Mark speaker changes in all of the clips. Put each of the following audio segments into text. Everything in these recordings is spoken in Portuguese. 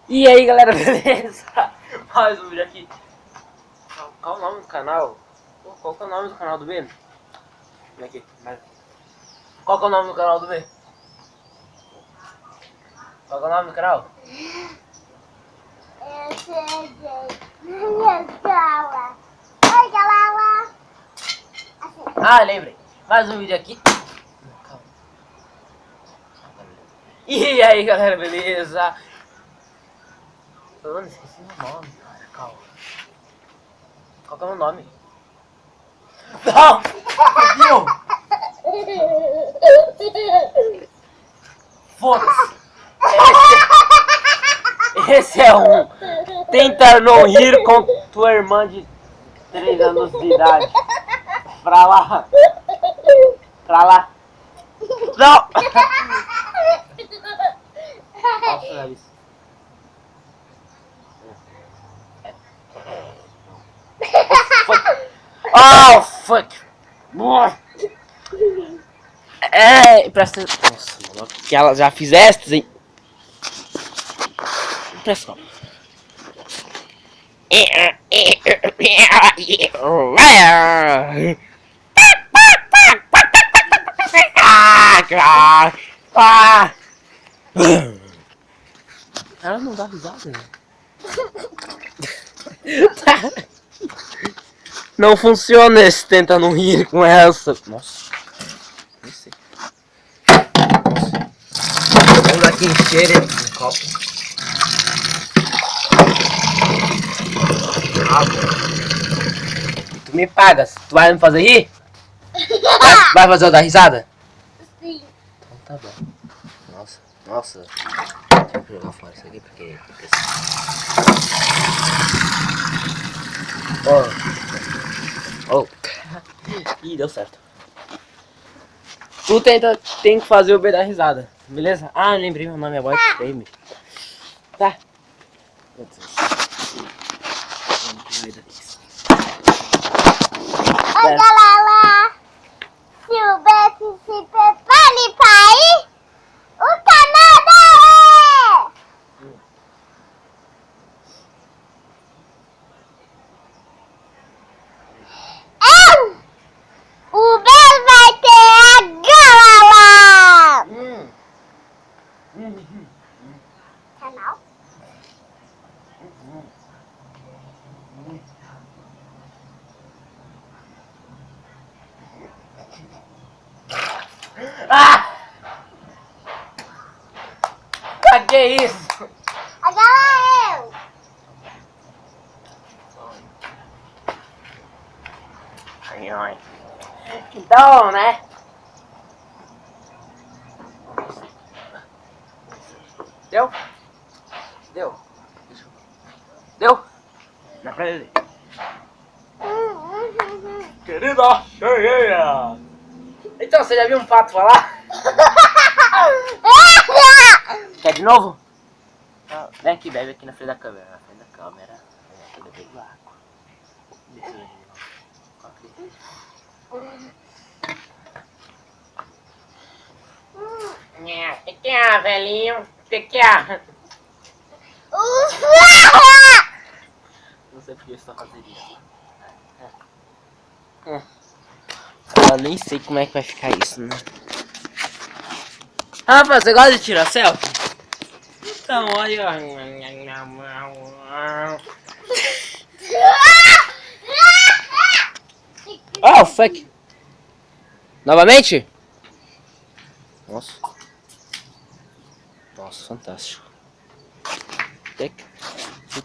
Speaker 1: E aí galera, beleza? Mais um vídeo aqui. Qual o nome do canal? Qual que é o nome do canal do B? Vem aqui. Qual que é o nome do canal do B? Qual que é o nome do canal?
Speaker 2: Eu cheguei. Minha escola. Oi, galera.
Speaker 1: Ah, lembrei. Mais um vídeo aqui. Calma. E aí galera, beleza? Eu esqueci meu nome, cara. Calma. Qual que é o meu nome? Não! Viu? Foda-se. Esse é um. Tenta não rir com tua irmã de 3 anos de idade. Pra lá. Pra lá. Não! Posso fazer isso? Oh, fuck! É, presta. Nossa, mano, que ela já fizeste, hein? Presta. Ela não dá risada, né? Não funciona esse tenta não rir com essa. Nossa. Não sei. Nossa. Vamos aqui encher esse copo. E tu me pagas. Tu vai me fazer rir? Vai fazer eu dar risada?
Speaker 2: Sim.
Speaker 1: Então tá bom. Nossa, nossa. Deixa eu jogar fora isso aqui porque... Oh. Ih, deu certo. Tu tem que fazer o B dar risada, beleza? Ah, lembrei, meu nome é White Frame. Tá. Meu Deus.
Speaker 2: Oi, galera. Silvestre, se prepare para ir o canal dele. O B vai ter a galera. Canal?
Speaker 1: Ah! Que é isso?
Speaker 2: A galera eu.
Speaker 1: Ai. Então, né? Deu? Deu? Deu? Dá pra ver. Querida cheia! Então, você já viu um pato falar? Quer de novo? Ah, vem aqui, bebe aqui na frente da câmera. Na frente da câmera. Eu bebo água. Deixa eu ver de novo. O que é, velhinho? O que é? Não sei porque eu estou fazendo isso. Eu nem sei como é que vai ficar isso, né? Ah, rapaz, você gosta de tirar selfie? Então, olha. Oh, fuck. Novamente? Nossa. Nossa, fantástico. Que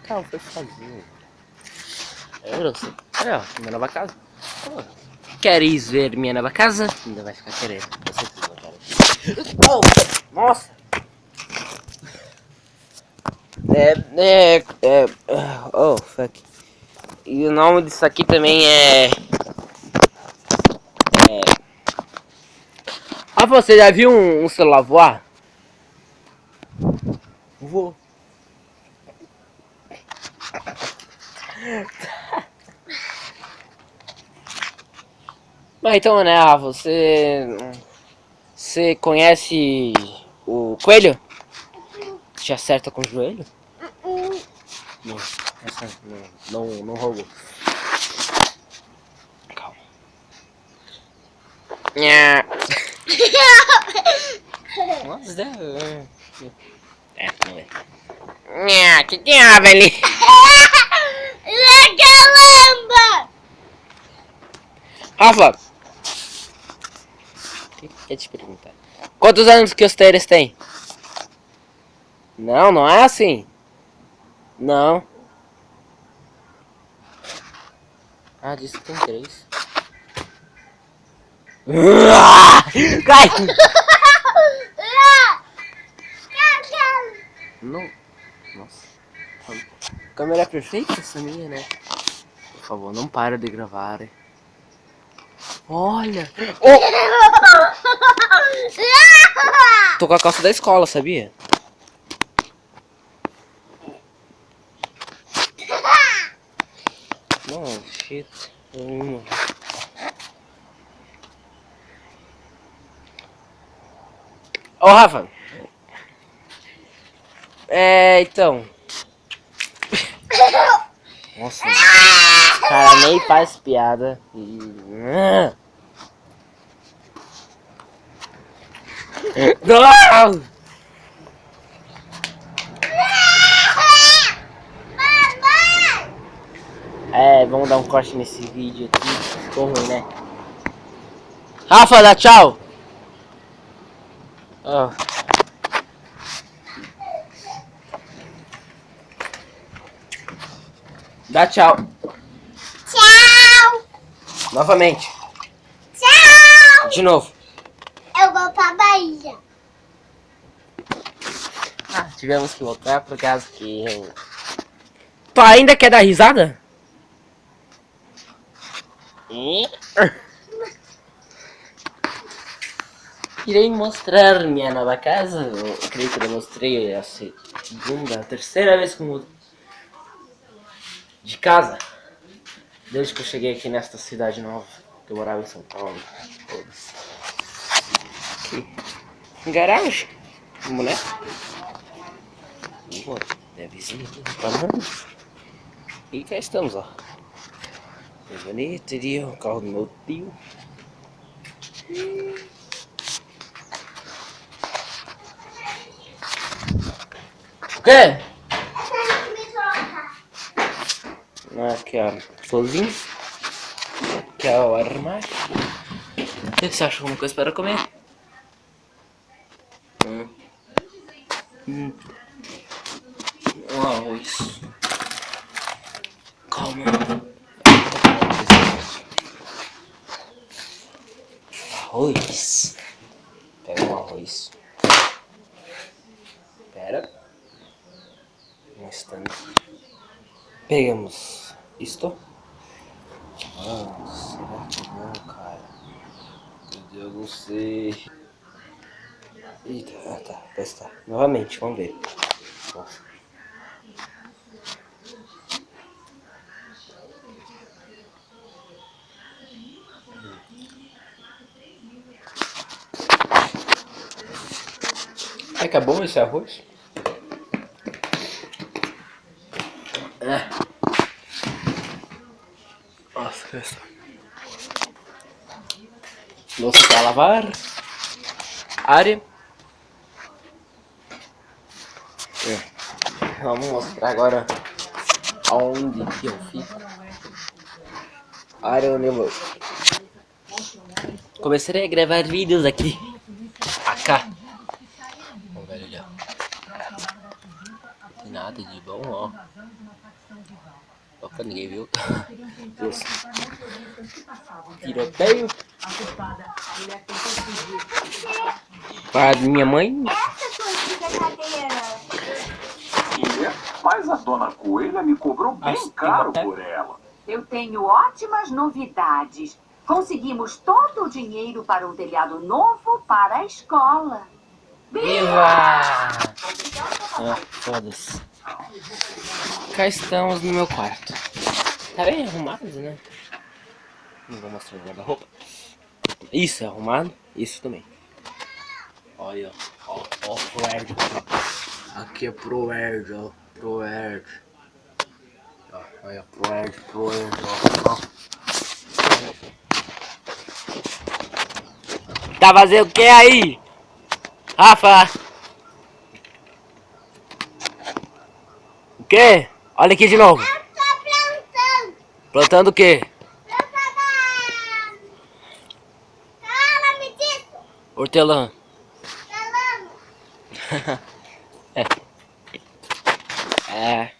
Speaker 1: carro foi fazer? Eu não sei. Olha, ó, minha nova casa. Oh. Queres ver minha nova casa? Ainda vai ficar querendo. Oh, nossa. Oh, fuck. E o nome disso aqui também é... Ah, você já viu um celular voar? Voou. Mas então, né, você conhece o coelho? Que acerta com o joelho? Não, essa não rolou. Calma. Nossa, não é. Que diabo ali?
Speaker 2: Caramba!
Speaker 1: Rafa! Quer te perguntar? Quantos anos que os Teres têm? Não, não é assim. Não. Ah, disse que tem 3. Cai! Não. Nossa. Câmera perfeita essa minha, né? Por favor, não para de gravar. Olha! Oh! Tô com a calça da escola, sabia? Não, shit. Ô, Rafa. Então. Nossa, o cara nem faz piada. Não! Vamos dar um corte nesse vídeo aqui. Ficou ruim, né? Rafa, dá tchau! Oh. Dá tchau!
Speaker 2: Tchau!
Speaker 1: Novamente!
Speaker 2: Tchau!
Speaker 1: De novo!
Speaker 2: Eu vou pra Bahia.
Speaker 1: Tivemos que voltar por causa que Tu ainda quer dar risada? Irei mostrar minha nova casa. Eu creio que eu mostrei a segunda, a terceira vez que eu mudo de casa. Desde que eu cheguei aqui nesta cidade nova. Que eu morava em São Paulo. Aqui. Garagem. Mulher. É vizinho. E cá estamos, ó. É bonito, ali, o carro do meu tio. O quê? Aqui é a florzinha. Aqui é o armário. O que você acha? Alguma coisa para comer? Um arroz. Calma. Arroz. Pega um arroz. Pera. Um instante. Pegamos isto. Será que não, cara? Meu Deus, eu não sei. Eita, tá, testar. Novamente, vamos ver. Nossa. É que é bom esse arroz? Nossa, que essa. Louça para lavar. Área. Vamos mostrar agora aonde que eu fico. Área onde eu vou. Começarei a gravar vídeos aqui. Cá. Vamos ver ali, ó. Não tem nada de bom, ó. Opa, ninguém viu. Isso. Tiroteio. Para minha mãe.
Speaker 3: Mas a dona Coelha me cobrou bem caro por ela.
Speaker 4: Eu tenho ótimas novidades. Conseguimos todo o dinheiro para um telhado novo para a escola.
Speaker 1: Viva! Foda-se. Cá estamos no meu quarto. Tá bem arrumado, né? Não vou mostrar o guarda-roupa. Isso é arrumado, isso também. Olha, ó, pro Erd. Aqui é pro Erd, ó. Pro Erd. Olha, pro Ed, ó. Tá fazendo o que aí? Rafa! O quê? Olha aqui de novo.
Speaker 2: Eu tô plantando.
Speaker 1: Plantando o quê?
Speaker 2: Fala, me diz.
Speaker 1: Hortelã.
Speaker 2: Falando.
Speaker 1: É.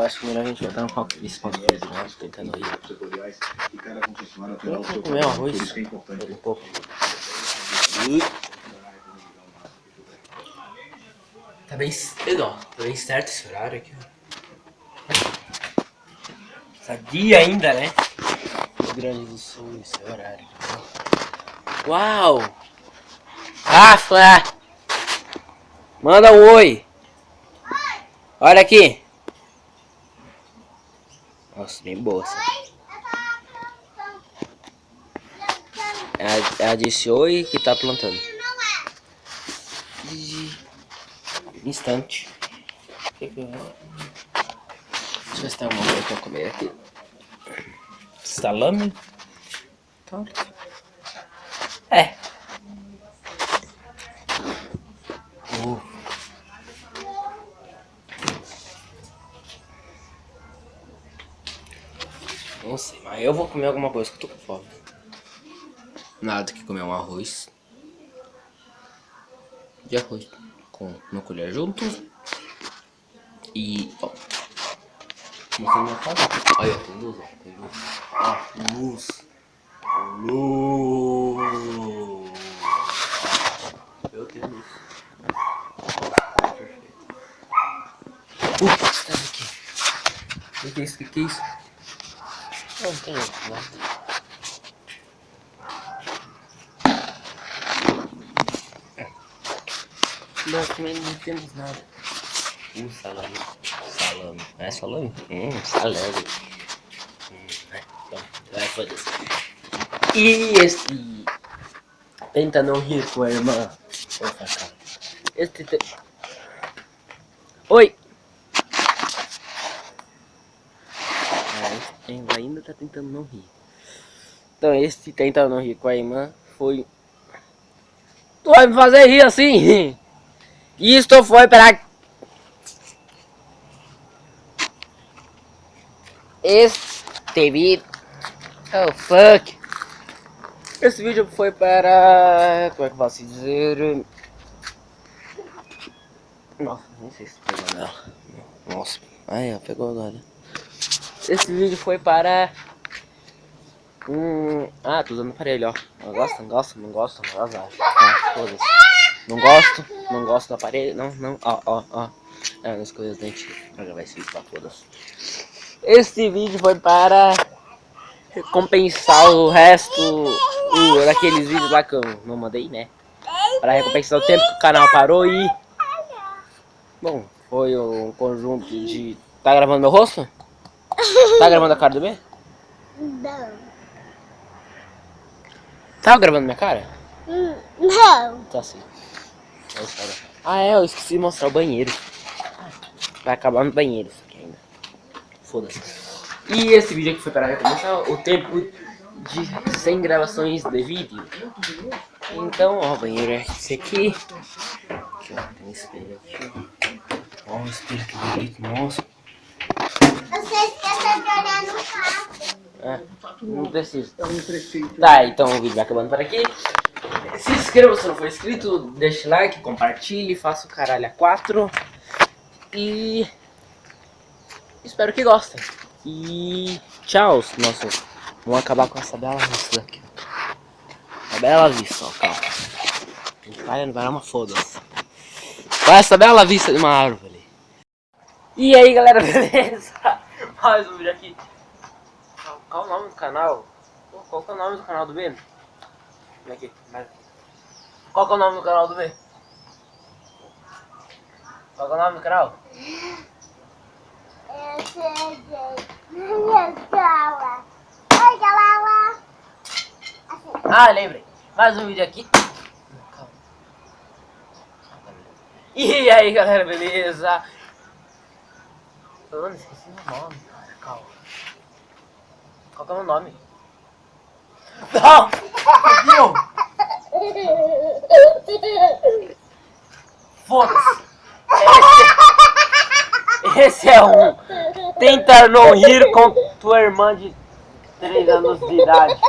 Speaker 1: Acho que melhor a gente botar um pouco disso pra ver, né? Tentando ir. Vamos comer um arroz. Um pouco. Tá bem cedo, ó. Tá bem certo esse horário aqui, ó. Sabia ainda, né? Rio Grande do Sul, esse horário. Uau! Rafa! Manda um oi! Olha aqui! Nossa, bem boa essa. Ela disse oi que tá plantando. Instante. Deixa eu ver se tem alguma coisa pra comer aqui. Salame? Então. É. Não sei, mas eu vou comer alguma coisa que eu tô com fome. Nada que comer um arroz. De arroz com uma colher junto. E ó. Mostrando minha casa. Olha, tem luz, ó. Tem luz. Ó, luz. Luz. Eu tenho luz. Perfeito. Sai daqui. O que é isso? O que é isso? Não tem nada. Nós também não temos nada. Salame. Salame. É salame? Salame. Então, vai foda-se. E esse... Tenta não rir com a irmã. Opa, cara. Oi! Ela ainda tá tentando não rir. Então esse tentando não rir com a irmã foi... Tu vai me fazer rir assim? Isto foi para... Este vídeo... Oh fuck! Esse vídeo foi para... Como é que eu posso dizer? Nossa, nem sei se pegou nela. Nossa, aí ó, pegou agora. Esse vídeo foi para... Ah, tô usando aparelho, ó. Não gosta, não gosta, não gosta, não gosta. Foda-se. Não gosto do aparelho, não, ó. É, nas coisas da gente pra gravar esse vídeo pra foda-se. Esse vídeo foi para recompensar o resto daqueles vídeos lá que eu não mandei, né? Para recompensar o tempo que o canal parou e... Bom, foi um conjunto de... Tá gravando meu rosto? Tá gravando a cara do B?
Speaker 2: Não.
Speaker 1: Tá gravando minha cara?
Speaker 2: Não.
Speaker 1: Tá sim. Ah é, eu esqueci de mostrar o banheiro. Vai acabar no banheiro isso aqui ainda. Foda-se. E esse vídeo aqui foi para recompensar o tempo de 100 gravações de vídeo. Então, ó, o banheiro é esse aqui. Aqui, ó, tem um espelho aqui, ó. Ó, um espelho que bonito, nossa.
Speaker 2: Você esqueceu de olhar no quarto.
Speaker 1: É, não preciso. Tá, então o vídeo vai acabando por aqui. Se inscreva se não for inscrito, deixe like, compartilhe, faça o caralho a 4. E espero que gostem. E tchau, nossa. Vamos acabar com essa bela vista daqui. Uma bela vista, ó, calma. Não vai dar uma foda-se. Com essa bela vista de uma árvore. E aí galera, beleza? Mais um vídeo aqui. Qual o nome do canal? Qual que é o nome do canal do B? Vem aqui, qual que é o nome do canal do B? Qual que é o nome do canal?
Speaker 2: Eu cheguei. Minha escola. Oi, galera.
Speaker 1: Ah, lembrei. Mais um vídeo aqui. Calma. E aí galera, beleza? Mano, esqueci o nome. Calma. Qual que é o nome? Não! Viu? Foda-se. Esse é um. Tenta não rir com tua irmã de 3 anos de idade.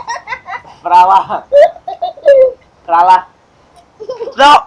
Speaker 1: Pra lá. Pra lá. Não!